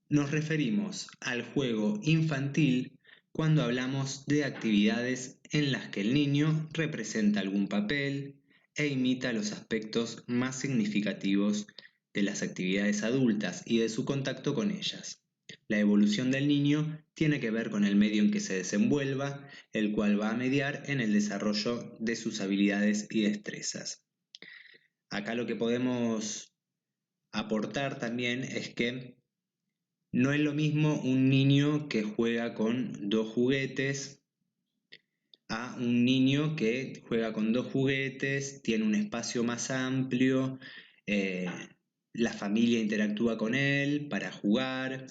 Nos referimos al juego infantil cuando hablamos de actividades en las que el niño representa algún papel e imita los aspectos más significativos de las actividades adultas y de su contacto con ellas. La evolución del niño tiene que ver con el medio en que se desenvuelva, el cual va a mediar en el desarrollo de sus habilidades y destrezas. Acá lo que podemos aportar también es que No es lo mismo un niño que juega con dos juguetes a un niño que juega con dos juguetes, tiene un espacio más amplio, eh, la familia interactúa con él para jugar.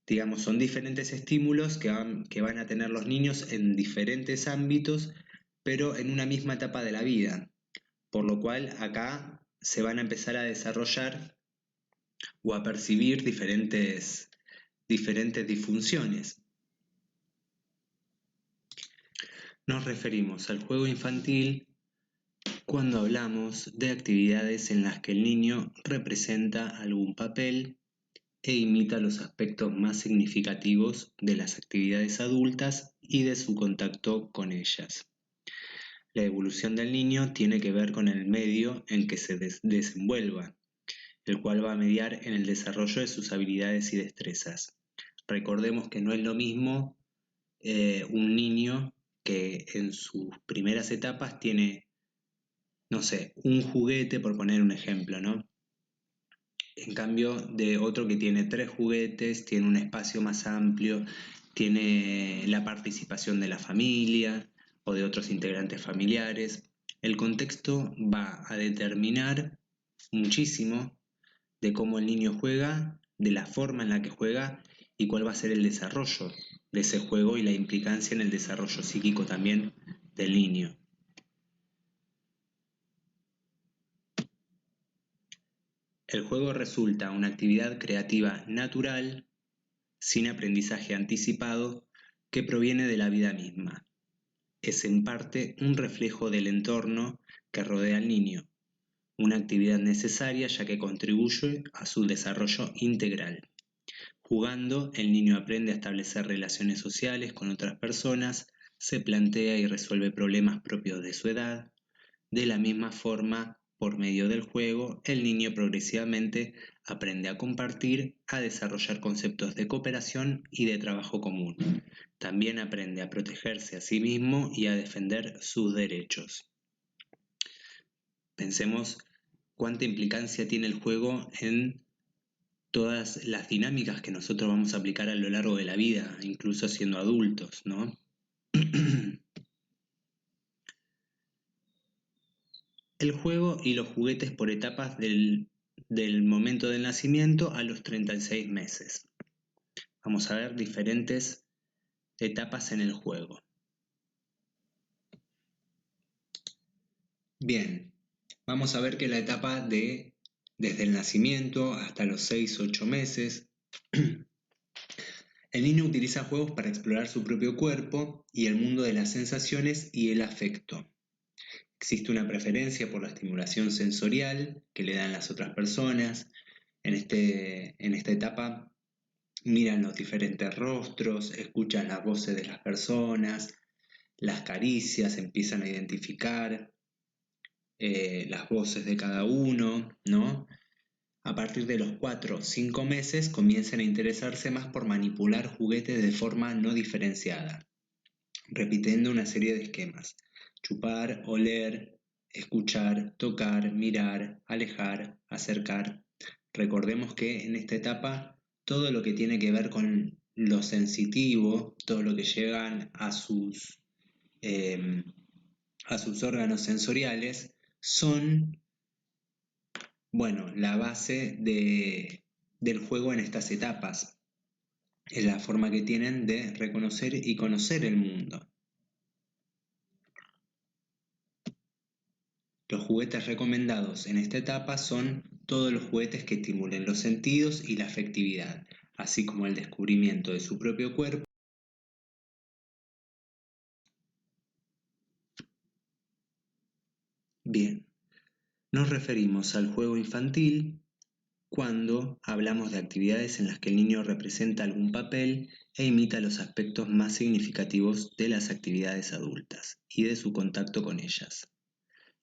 Digamos, son diferentes estímulos que van a tener los niños en diferentes ámbitos, pero en una misma etapa de la vida. Por lo cual acá se van a empezar a desarrollar o a percibir diferentes disfunciones. Nos referimos al juego infantil cuando hablamos de actividades en las que el niño representa algún papel e imita los aspectos más significativos de las actividades adultas y de su contacto con ellas. La evolución del niño tiene que ver con el medio en que se desenvuelva, el cual va a mediar en el desarrollo de sus habilidades y destrezas. Recordemos que no es lo mismo un niño que en sus primeras etapas tiene, no sé, un juguete, por poner un ejemplo, ¿no? En cambio de otro que tiene tres juguetes, tiene un espacio más amplio, tiene la participación de la familia o de otros integrantes familiares. El contexto va a determinar muchísimo de cómo el niño juega, de la forma en la que juega y cuál va a ser el desarrollo de ese juego y la implicancia en el desarrollo psíquico también del niño. El juego resulta una actividad creativa natural, sin aprendizaje anticipado, que proviene de la vida misma. Es en parte un reflejo del entorno que rodea al niño, una actividad necesaria ya que contribuye a su desarrollo integral. Jugando, el niño aprende a establecer relaciones sociales con otras personas, se plantea y resuelve problemas propios de su edad. De la misma forma, por medio del juego, el niño progresivamente aprende a compartir, a desarrollar conceptos de cooperación y de trabajo común. También aprende a protegerse a sí mismo y a defender sus derechos. Pensemos cuánta implicancia tiene el juego en todas las dinámicas que nosotros vamos a aplicar a lo largo de la vida, incluso siendo adultos, ¿no? El juego y los juguetes por etapas del momento del nacimiento a los 36 meses. Vamos a ver diferentes etapas en el juego. Bien, vamos a ver que la etapa desde el nacimiento hasta los 6-8 meses, el niño utiliza juegos para explorar su propio cuerpo y el mundo de las sensaciones y el afecto. Existe una preferencia por la estimulación sensorial que le dan las otras personas. En esta etapa miran los diferentes rostros, escuchan las voces de las personas, las caricias, empiezan a identificar las voces de cada uno, ¿no? A partir de los 4 o 5 meses comienzan a interesarse más por manipular juguetes de forma no diferenciada, repitiendo una serie de esquemas: chupar, oler, escuchar, tocar, mirar, alejar, acercar. Recordemos que en esta etapa todo lo que tiene que ver con lo sensitivo, todo lo que llegan a sus órganos sensoriales, son, bueno, la base del juego en estas etapas. Es la forma que tienen de reconocer y conocer el mundo. Los juguetes recomendados en esta etapa son todos los juguetes que estimulen los sentidos y la afectividad, así como el descubrimiento de su propio cuerpo. Bien, nos referimos al juego infantil cuando hablamos de actividades en las que el niño representa algún papel e imita los aspectos más significativos de las actividades adultas y de su contacto con ellas.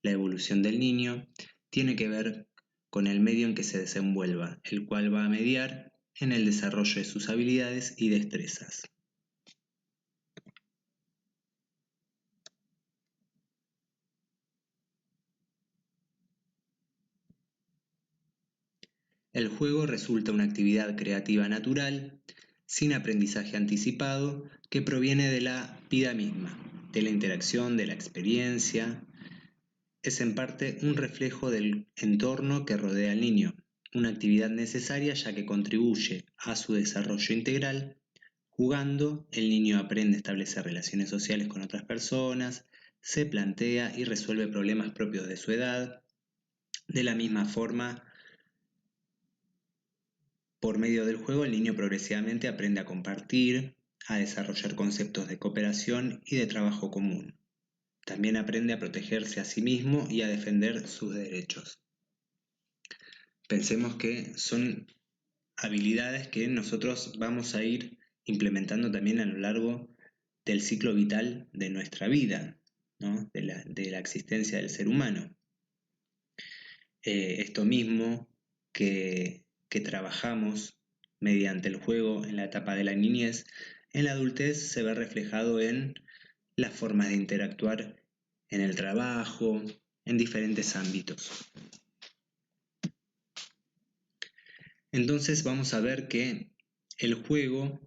La evolución del niño tiene que ver con el medio en que se desenvuelva, el cual va a mediar en el desarrollo de sus habilidades y destrezas. El juego resulta una actividad creativa natural, sin aprendizaje anticipado, que proviene de la vida misma, de la interacción, de la experiencia. Es en parte un reflejo del entorno que rodea al niño, una actividad necesaria ya que contribuye a su desarrollo integral. Jugando, el niño aprende a establecer relaciones sociales con otras personas, se plantea y resuelve problemas propios de su edad. De la misma forma, por medio del juego, el niño progresivamente aprende a compartir, a desarrollar conceptos de cooperación y de trabajo común. También aprende a protegerse a sí mismo y a defender sus derechos. Pensemos que son habilidades que nosotros vamos a ir implementando también a lo largo del ciclo vital de nuestra vida, ¿no? de la existencia del ser humano. Esto mismo que trabajamos mediante el juego en la etapa de la niñez, en la adultez se ve reflejado en las formas de interactuar en el trabajo, en diferentes ámbitos. Entonces vamos a ver que el juego,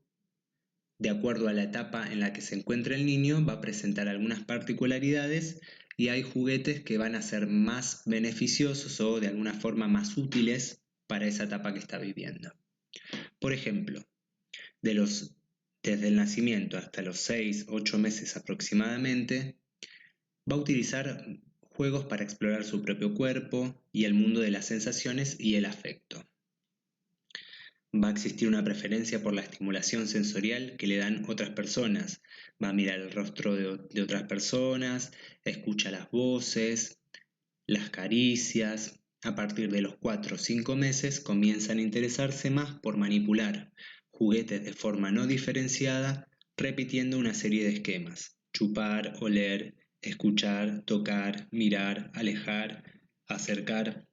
de acuerdo a la etapa en la que se encuentra el niño, va a presentar algunas particularidades y hay juguetes que van a ser más beneficiosos o de alguna forma más útiles para esa etapa que está viviendo. Por ejemplo, desde el nacimiento hasta los 6-8 meses aproximadamente, va a utilizar juegos para explorar su propio cuerpo y el mundo de las sensaciones y el afecto. Va a existir una preferencia por la estimulación sensorial que le dan otras personas. Va a mirar el rostro de otras personas, escucha las voces, las caricias. A partir de los 4 o 5 meses comienzan a interesarse más por manipular juguetes de forma no diferenciada, repitiendo una serie de esquemas: chupar, oler, escuchar, tocar, mirar, alejar, acercar.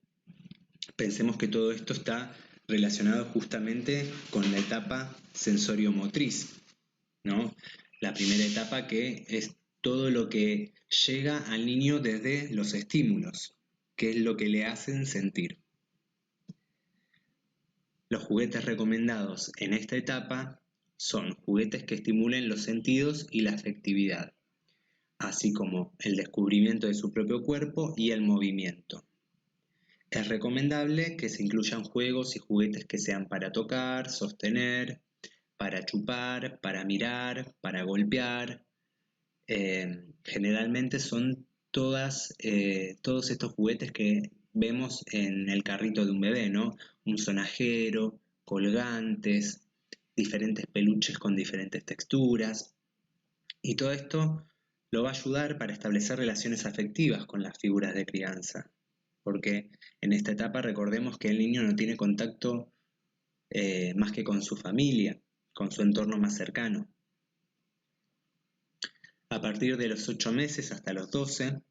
Pensemos que todo esto está relacionado justamente con la etapa sensorio-motriz, ¿no? La primera etapa, que es todo lo que llega al niño desde los estímulos, que es lo que le hacen sentir. Los juguetes recomendados en esta etapa son juguetes que estimulen los sentidos y la afectividad, así como el descubrimiento de su propio cuerpo y el movimiento. Es recomendable que se incluyan juegos y juguetes que sean para tocar, sostener, para chupar, para mirar, para golpear. Generalmente son todos estos juguetes que vemos en el carrito de un bebé, ¿no? Un sonajero, colgantes, diferentes peluches con diferentes texturas. Y todo esto lo va a ayudar para establecer relaciones afectivas con las figuras de crianza, porque en esta etapa recordemos que el niño no tiene contacto más que con su familia, con su entorno más cercano. A partir de los 8 meses hasta los 12,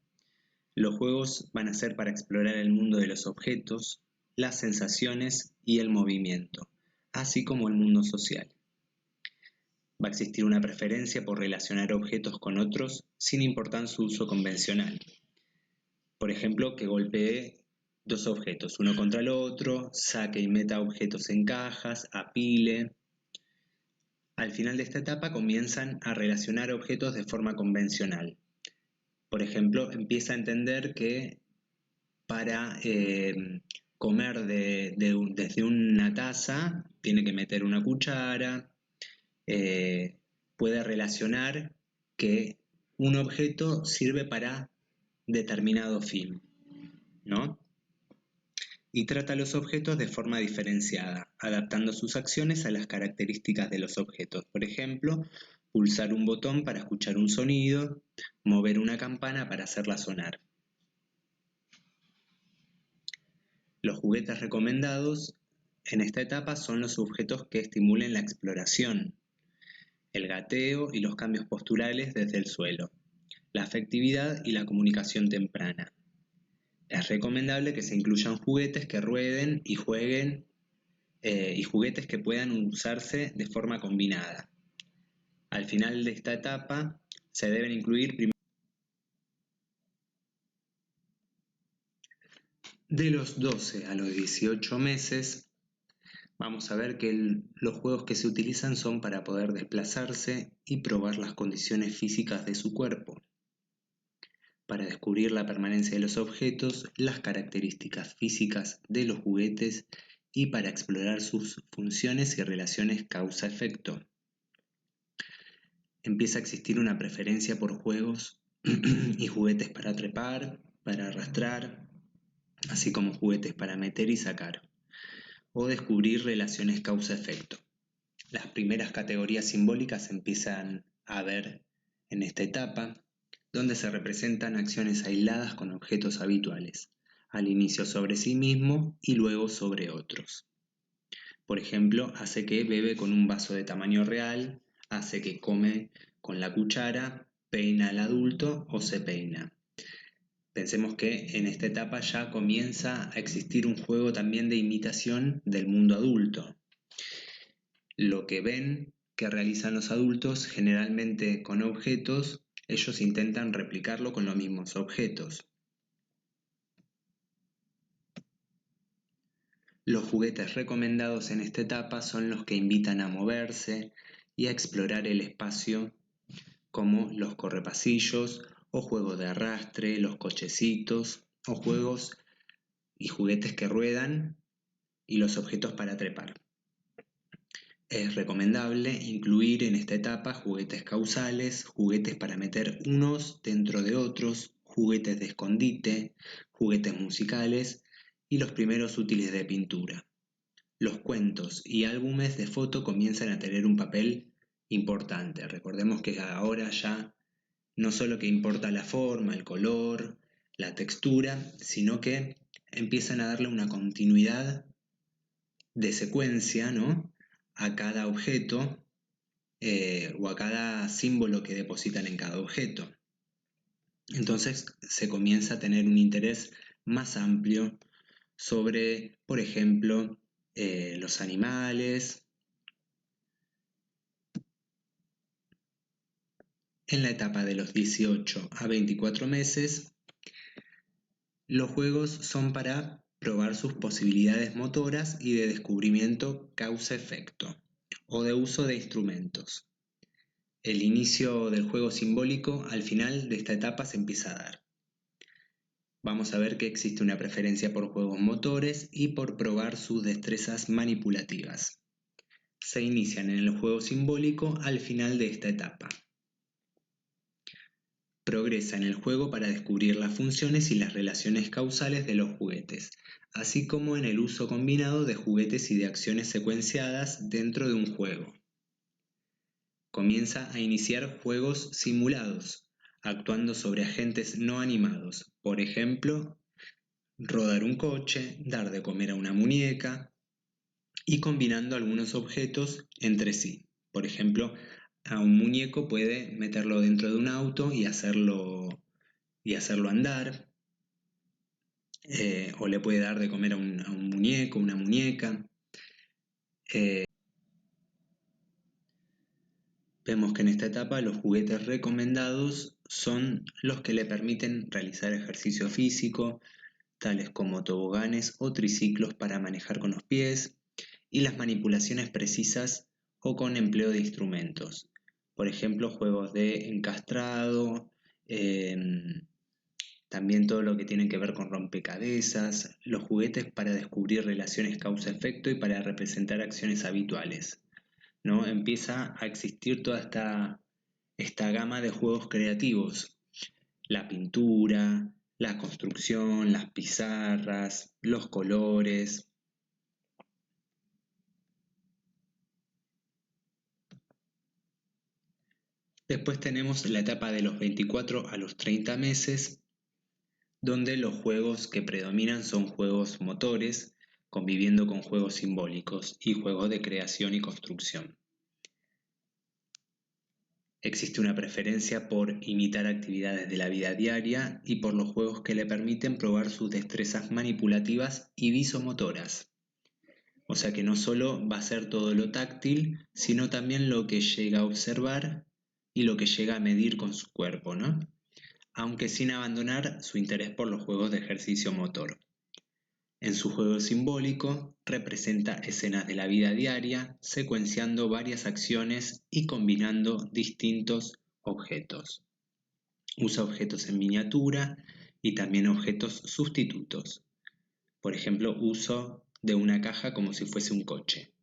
los juegos van a ser para explorar el mundo de los objetos, las sensaciones y el movimiento, así como el mundo social. Va a existir una preferencia por relacionar objetos con otros sin importar su uso convencional. Por ejemplo, que golpee dos objetos, uno contra el otro, saque y meta objetos en cajas, apile. Al final de esta etapa comienzan a relacionar objetos de forma convencional. Por ejemplo, empieza a entender que para comer desde una taza tiene que meter una cuchara. Puede relacionar que un objeto sirve para determinado fin, ¿no? Y trata los objetos de forma diferenciada, adaptando sus acciones a las características de los objetos. Por ejemplo, pulsar un botón para escuchar un sonido, mover una campana para hacerla sonar. Los juguetes recomendados en esta etapa son los objetos que estimulen la exploración, el gateo y los cambios posturales desde el suelo, la afectividad y la comunicación temprana. Es recomendable que se incluyan juguetes que rueden y jueguen y juguetes que puedan usarse de forma combinada. Al final de esta etapa se deben incluir de los 12 a los 18 meses Vamos a ver que los juegos que se utilizan son para poder desplazarse y probar las condiciones físicas de su cuerpo, para descubrir la permanencia de los objetos, las características físicas de los juguetes y para explorar sus funciones y relaciones causa-efecto. Empieza a existir una preferencia por juegos y juguetes para trepar, para arrastrar, así como juguetes para meter y sacar, o descubrir relaciones causa-efecto. Las primeras categorías simbólicas se empiezan a ver en esta etapa, donde se representan acciones aisladas con objetos habituales, al inicio sobre sí mismo y luego sobre otros. Por ejemplo, hace que bebe con un vaso de tamaño real, hace que come con la cuchara, peina al adulto o se peina. Pensemos que en esta etapa ya comienza a existir un juego también de imitación del mundo adulto. Lo que ven que realizan los adultos, generalmente con objetos, ellos intentan replicarlo con los mismos objetos. Los juguetes recomendados en esta etapa son los que invitan a moverse y a explorar el espacio, como los correpasillos o juegos de arrastre, los cochecitos o juegos y juguetes que ruedan y los objetos para trepar. Es recomendable incluir en esta etapa juguetes causales, juguetes para meter unos dentro de otros, juguetes de escondite, juguetes musicales y los primeros útiles de pintura. Los cuentos y álbumes de foto comienzan a tener un papel importante. Recordemos que ahora ya no solo que importa la forma, el color, la textura, sino que empiezan a darle una continuidad de secuencia, ¿no?, a cada objeto o a cada símbolo que depositan en cada objeto. Entonces se comienza a tener un interés más amplio sobre, por ejemplo, los animales. En la etapa de los 18 a 24 meses, los juegos son para probar sus posibilidades motoras y de descubrimiento causa-efecto o de uso de instrumentos. El inicio del juego simbólico al final de esta etapa se empieza a dar. Vamos a ver que existe una preferencia por juegos motores y por probar sus destrezas manipulativas. Se inician en el juego simbólico al final de esta etapa. Progresa en el juego para descubrir las funciones y las relaciones causales de los juguetes, así como en el uso combinado de juguetes y de acciones secuenciadas dentro de un juego. Comienza a iniciar juegos simulados, actuando sobre agentes no animados, por ejemplo, rodar un coche, dar de comer a una muñeca y combinando algunos objetos entre sí. Por ejemplo, a un muñeco puede meterlo dentro de un auto y hacerlo andar, o le puede dar de comer a un muñeco, una muñeca. Vemos que en esta etapa los juguetes recomendados son los que le permiten realizar ejercicio físico, tales como toboganes o triciclos para manejar con los pies, y las manipulaciones precisas o con empleo de instrumentos. Por ejemplo, juegos de encastrado, también todo lo que tiene que ver con rompecabezas, los juguetes para descubrir relaciones causa-efecto y para representar acciones habituales, ¿no? Empieza a existir toda esta gama de juegos creativos, la pintura, la construcción, las pizarras, los colores. Después tenemos la etapa de los 24 a los 30 meses, donde los juegos que predominan son juegos motores, conviviendo con juegos simbólicos y juegos de creación y construcción. Existe una preferencia por imitar actividades de la vida diaria y por los juegos que le permiten probar sus destrezas manipulativas y visomotoras. O sea que no solo va a ser todo lo táctil, sino también lo que llega a observar y lo que llega a medir con su cuerpo, ¿no? Aunque sin abandonar su interés por los juegos de ejercicio motor. En su juego simbólico representa escenas de la vida diaria, secuenciando varias acciones y combinando distintos objetos. Usa objetos en miniatura y también objetos sustitutos. Por ejemplo, uso de una caja como si fuese un coche.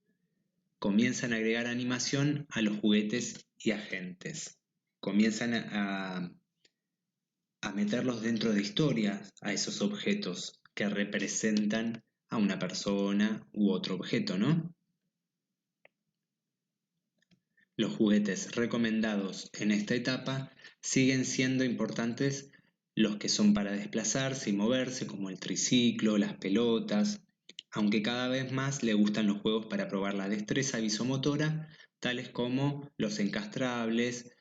Comienzan a agregar animación a los juguetes y agentes. Comienzan a meterlos dentro de historias a esos objetos que representan a una persona u otro objeto, ¿no? Los juguetes recomendados en esta etapa siguen siendo importantes los que son para desplazarse y moverse, como el triciclo, las pelotas, aunque cada vez más le gustan los juegos para probar la destreza visomotora, tales como los encastrables,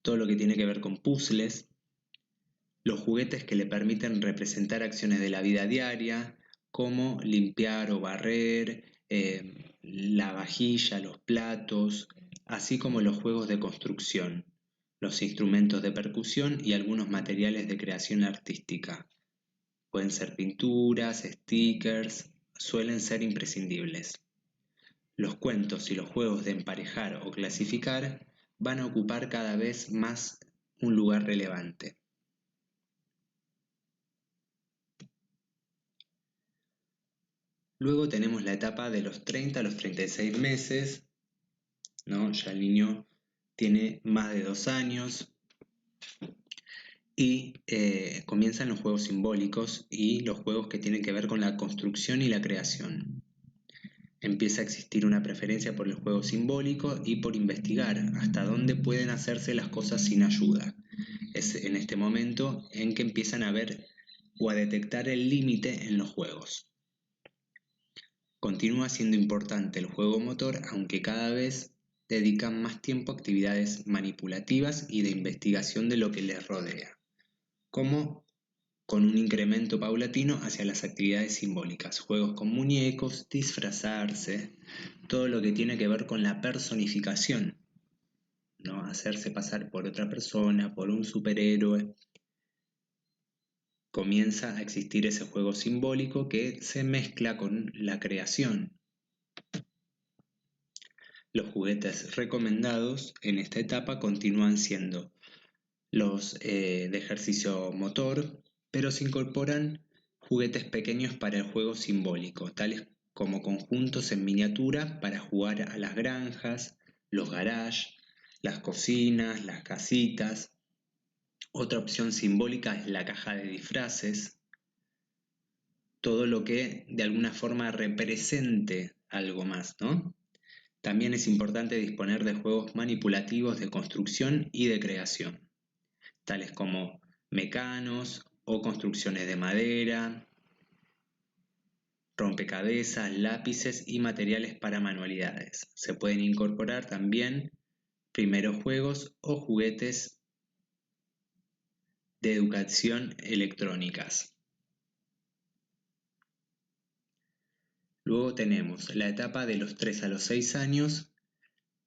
todo lo que tiene que ver con puzzles, los juguetes que le permiten representar acciones de la vida diaria, como limpiar o barrer, la vajilla, los platos, así como los juegos de construcción, los instrumentos de percusión y algunos materiales de creación artística. Pueden ser pinturas, stickers, suelen ser imprescindibles. Los cuentos y los juegos de emparejar o clasificar van a ocupar cada vez más un lugar relevante. Luego tenemos la etapa de los 30 a los 36 meses, ¿no? Ya el niño tiene más de 2 años y comienzan los juegos simbólicos y los juegos que tienen que ver con la construcción y la creación. Empieza a existir una preferencia por el juego simbólico y por investigar hasta dónde pueden hacerse las cosas sin ayuda. Es en este momento en que empiezan a ver o a detectar el límite en los juegos. Continúa siendo importante el juego motor, aunque cada vez dedican más tiempo a actividades manipulativas y de investigación de lo que les rodea, como con un incremento paulatino hacia las actividades simbólicas, juegos con muñecos, disfrazarse, todo lo que tiene que ver con la personificación, ¿no? Hacerse pasar por otra persona, por un superhéroe. Comienza a existir ese juego simbólico que se mezcla con la creación. Los juguetes recomendados en esta etapa continúan siendo los de ejercicio motor, pero se incorporan juguetes pequeños para el juego simbólico, tales como conjuntos en miniatura para jugar a las granjas, los garages, las cocinas, las casitas. Otra opción simbólica es la caja de disfraces, todo lo que de alguna forma represente algo más, ¿no? También es importante disponer de juegos manipulativos de construcción y de creación, tales como mecanos o construcciones de madera, rompecabezas, lápices y materiales para manualidades. Se pueden incorporar también primeros juegos o juguetes de educación electrónicas. Luego tenemos la etapa de los 3 a los 6 años,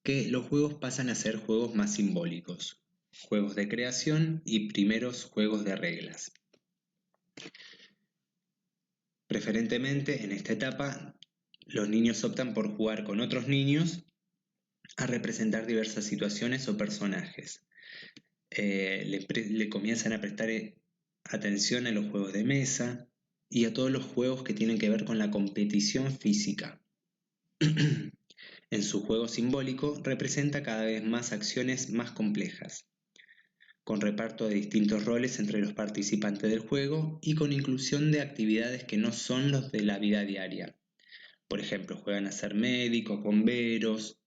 que los juegos pasan a ser juegos más simbólicos, juegos de creación y primeros juegos de reglas. Preferentemente en esta etapa, los niños optan por jugar con otros niños a representar diversas situaciones o personajes. Le comienzan a prestar atención a los juegos de mesa y a todos los juegos que tienen que ver con la competición física. En su juego simbólico representa cada vez más acciones más complejas, con reparto de distintos roles entre los participantes del juego y con inclusión de actividades que no son los de la vida diaria. Por ejemplo, juegan a ser médicos, bomberos.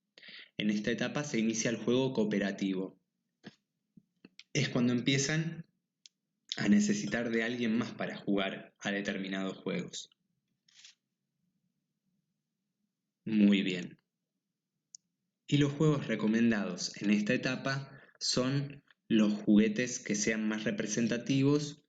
En esta etapa se inicia el juego cooperativo. Es cuando empiezan a necesitar de alguien más para jugar a determinados juegos. Muy bien. Y los juegos recomendados en esta etapa son los juguetes que sean más representativos